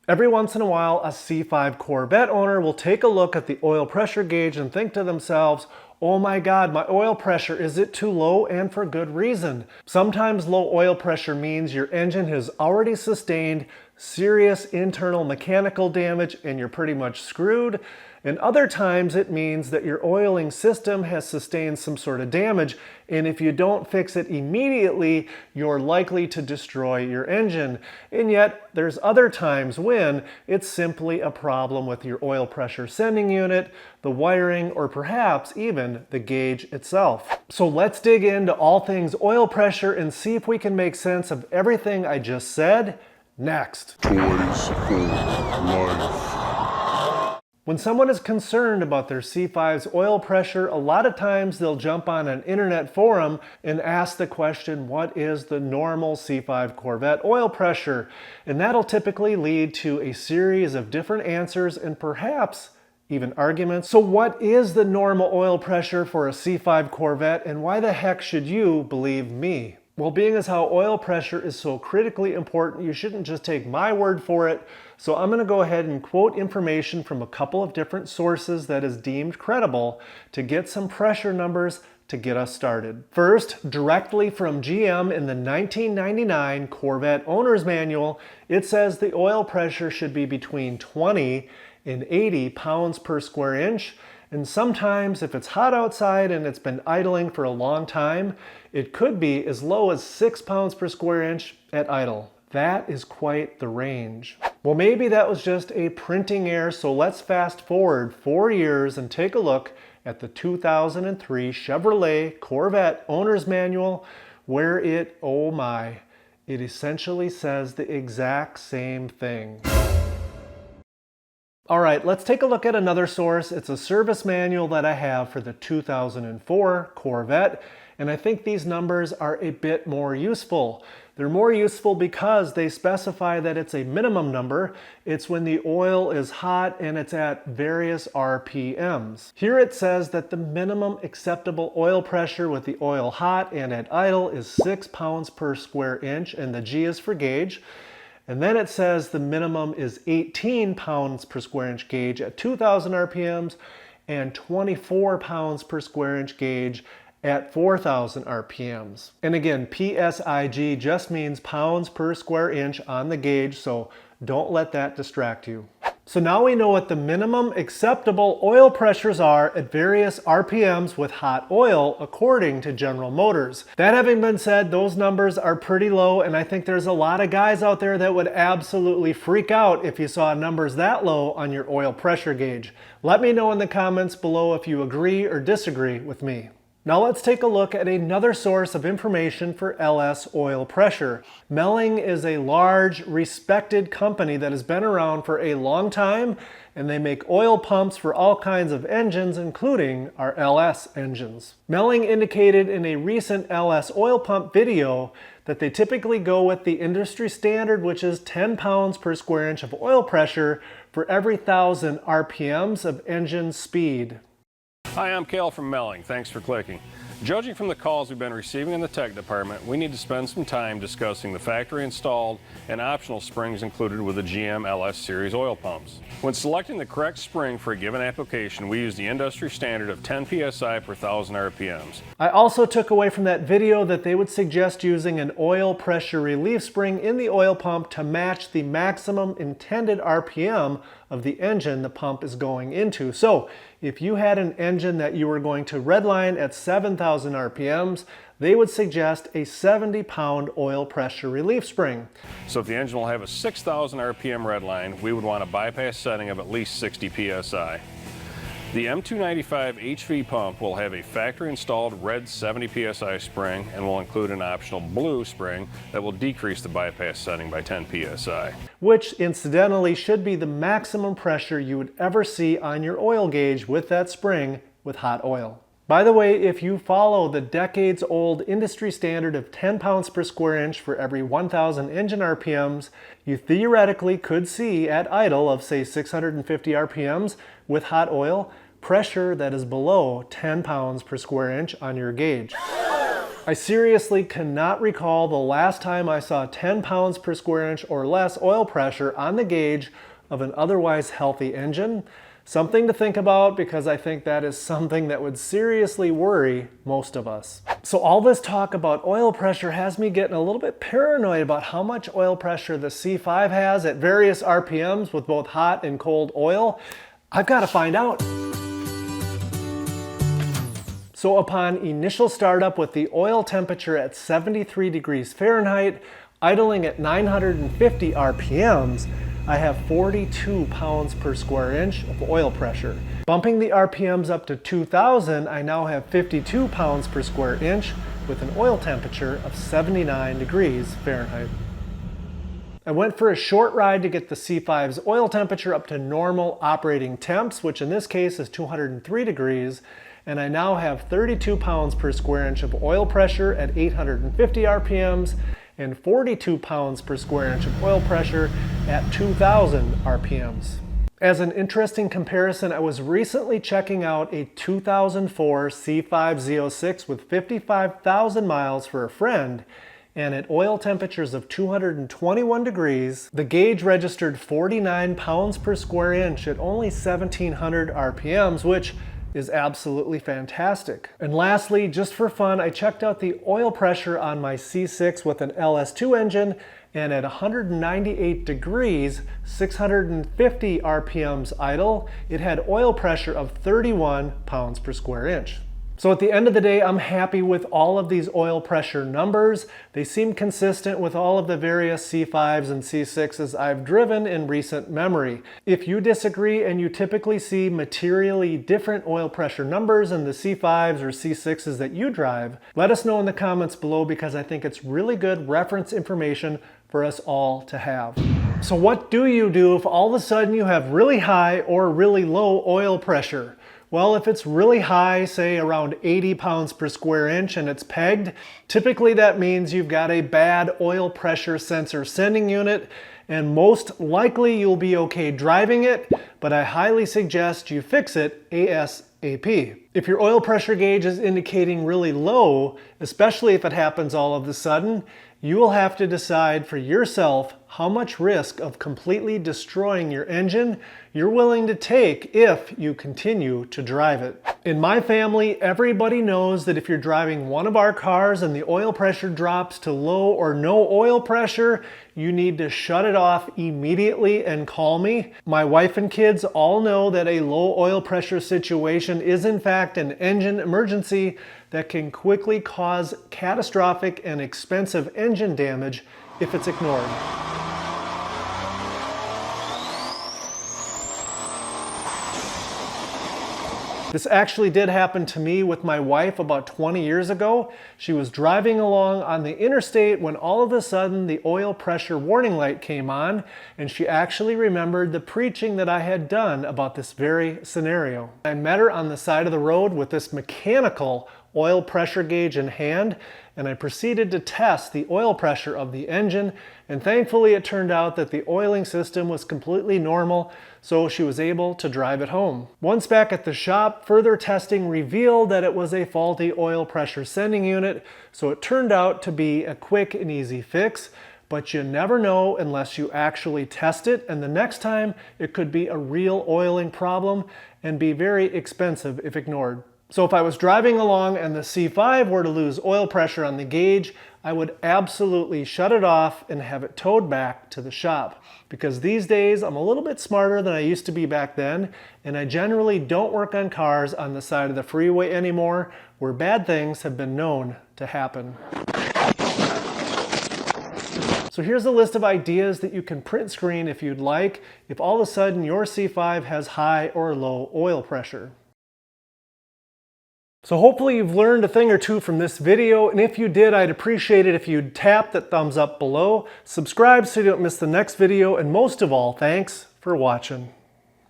Every once in a while, a C5 Corvette owner will take a look at the oil pressure gauge and think to themselves, oh my God, my oil pressure, is it too low? And for good reason. Sometimes low oil pressure means your engine has already sustained serious internal mechanical damage and you're pretty much screwed. And other times it means that your oiling system has sustained some sort of damage, and if you don't fix it immediately, you're likely to destroy your engine. And yet there's other times when it's simply a problem with your oil pressure sending unit, the wiring, or perhaps even the gauge itself. So let's dig into all things oil pressure and see if we can make sense of everything I just said next. Toys for Life. When someone is concerned about their C5's oil pressure, a lot of times they'll jump on an internet forum and ask the question, what is the normal C5 Corvette oil pressure? And that'll typically lead to a series of different answers and perhaps even arguments. So what is the normal oil pressure for a C5 Corvette, and why the heck should you believe me? Well, being as how oil pressure is so critically important, you shouldn't just take my word for it. So I'm going to go ahead and quote information from a couple of different sources that is deemed credible to get some pressure numbers to get us started. First, directly from GM in the 1999 Corvette Owner's Manual, it says the oil pressure should be between 20 and 80 pounds per square inch. And sometimes if it's hot outside and it's been idling for a long time, it could be as low as 6 pounds per square inch at idle. That is quite the range. Well, maybe that was just a printing error, so let's fast forward 4 years and take a look at the 2003 Chevrolet Corvette Owner's Manual, where it, oh my, it essentially says the exact same thing. All right, let's take a look at another source. It's a service manual that I have for the 2004 Corvette, and I think these numbers are a bit more useful. They're more useful because they specify that it's a minimum number. It's when the oil is hot and it's at various RPMs. Here it says that the minimum acceptable oil pressure with the oil hot and at idle is 6 pounds per square inch, and the G is for gauge. And then it says the minimum is 18 pounds per square inch gauge at 2,000 RPMs and 24 pounds per square inch gauge at 4,000 RPMs. And again, PSIG just means pounds per square inch on the gauge, so don't let that distract you. So now we know what the minimum acceptable oil pressures are at various RPMs with hot oil according to General Motors. That having been said, those numbers are pretty low, and I think there's a lot of guys out there that would absolutely freak out if you saw numbers that low on your oil pressure gauge. Let me know in the comments below if you agree or disagree with me. Now let's take a look at another source of information for LS oil pressure. Melling is a large, respected company that has been around for a long time, and they make oil pumps for all kinds of engines, including our LS engines. Melling indicated in a recent LS oil pump video that they typically go with the industry standard, which is 10 pounds per square inch of oil pressure for every 1,000 RPMs of engine speed. Hi, I'm Cal from Melling. Thanks for clicking. Judging from the calls we've been receiving in the tech department, we need to spend some time discussing the factory installed and optional springs included with the GM LS series oil pumps. When selecting the correct spring for a given application, we use the industry standard of 10 psi per 1,000 RPMs. I also took away from that video that they would suggest using an oil pressure relief spring in the oil pump to match the maximum intended RPM of the engine the pump is going into. So if you had an engine that you were going to redline at 7,000 RPMs, they would suggest a 70-pound oil pressure relief spring. So if the engine will have a 6,000 RPM redline, we would want a bypass setting of at least 60 psi. The M295 HV pump will have a factory-installed red 70 psi spring and will include an optional blue spring that will decrease the bypass setting by 10 psi. Which incidentally should be the maximum pressure you would ever see on your oil gauge with that spring with hot oil. By the way, if you follow the decades-old industry standard of 10 pounds per square inch for every 1,000 engine RPMs, you theoretically could see at idle of say 650 RPMs with hot oil, pressure that is below 10 pounds per square inch on your gauge. I seriously cannot recall the last time I saw 10 pounds per square inch or less oil pressure on the gauge of an otherwise healthy engine. Something to think about, because I think that is something that would seriously worry most of us. So all this talk about oil pressure has me getting a little bit paranoid about how much oil pressure the C5 has at various RPMs with both hot and cold oil. I've got to find out. So upon initial startup with the oil temperature at 73 degrees Fahrenheit, idling at 950 RPMs, I have 42 pounds per square inch of oil pressure. Bumping the RPMs up to 2000, I now have 52 pounds per square inch with an oil temperature of 79 degrees Fahrenheit. I went for a short ride to get the C5's oil temperature up to normal operating temps, which in this case is 203 degrees, and I now have 32 pounds per square inch of oil pressure at 850 RPMs and 42 pounds per square inch of oil pressure at 2000 RPMs. As an interesting comparison, I was recently checking out a 2004 C5 Z06 with 55,000 miles for a friend, and at oil temperatures of 221 degrees, the gauge registered 49 pounds per square inch at only 1700 RPMs, which is absolutely fantastic. And lastly, just for fun, I checked out the oil pressure on my C6 with an LS2 engine, and at 198 degrees, 650 RPMs idle, it had oil pressure of 31 pounds per square inch. So at the end of the day, I'm happy with all of these oil pressure numbers. They seem consistent with all of the various C5s and C6s I've driven in recent memory. If you disagree and you typically see materially different oil pressure numbers in the C5s or C6s that you drive, let us know in the comments below, because I think it's really good reference information for us all to have. So what do you do if all of a sudden you have really high or really low oil pressure? Well, if it's really high, say around 80 pounds per square inch, and it's pegged, typically that means you've got a bad oil pressure sensor sending unit, and most likely you'll be okay driving it, but I highly suggest you fix it ASAP. If your oil pressure gauge is indicating really low, especially if it happens all of a sudden, you will have to decide for yourself how much risk of completely destroying your engine you're willing to take if you continue to drive it. In my family, everybody knows that if you're driving one of our cars and the oil pressure drops to low or no oil pressure, you need to shut it off immediately and call me. My wife and kids all know that a low oil pressure situation is in fact an engine emergency that can quickly cause catastrophic and expensive engine damage if it's ignored. This actually did happen to me with my wife about 20 years ago. She was driving along on the interstate when all of a sudden the oil pressure warning light came on, and she actually remembered the preaching that I had done about this very scenario. I met her on the side of the road with this mechanical oil pressure gauge in hand, and I proceeded to test the oil pressure of the engine, and thankfully it turned out that the oiling system was completely normal, so she was able to drive it home. Once back at the shop, further testing revealed that it was a faulty oil pressure sending unit, so it turned out to be a quick and easy fix, but you never know unless you actually test it, and the next time it could be a real oiling problem and be very expensive if ignored. So if I was driving along and the C5 were to lose oil pressure on the gauge, I would absolutely shut it off and have it towed back to the shop. Because these days I'm a little bit smarter than I used to be back then, and I generally don't work on cars on the side of the freeway anymore where bad things have been known to happen. So here's a list of ideas that you can print screen if you'd like, if all of a sudden your C5 has high or low oil pressure. So hopefully you've learned a thing or two from this video, and if you did, I'd appreciate it if you'd tap that thumbs up below, subscribe so you don't miss the next video, and most of all, thanks for watching.